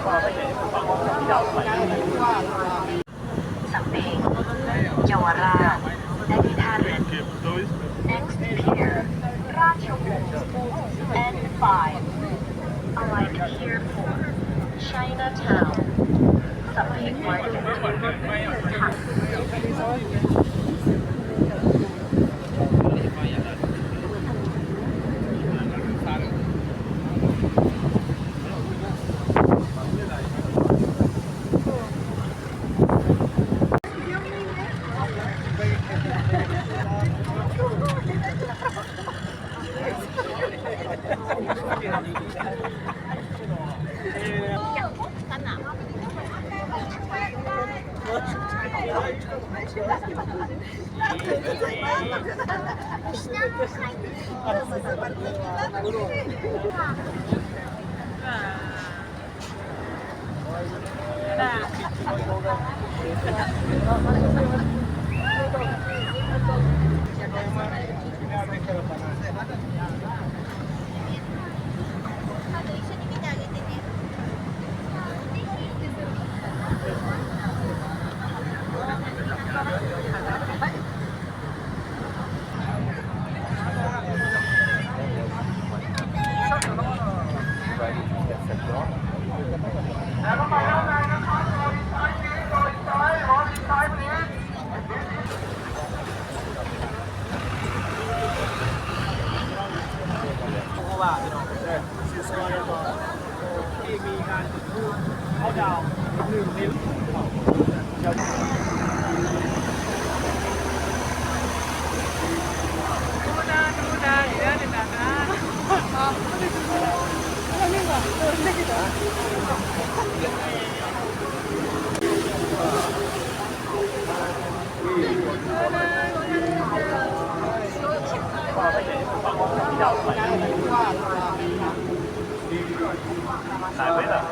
สำเพ็งเยาวราชและที่ท่าเรือ Next pier ราชวงศ์ N5 Alight here for Chinatown สำเพ็ง Market ค่ะที่มีการจุดธูปเขาดาว1 นิ้วดูนะอย่างนี้นะอ๋อไม่ได้ดูไม่ได้ดู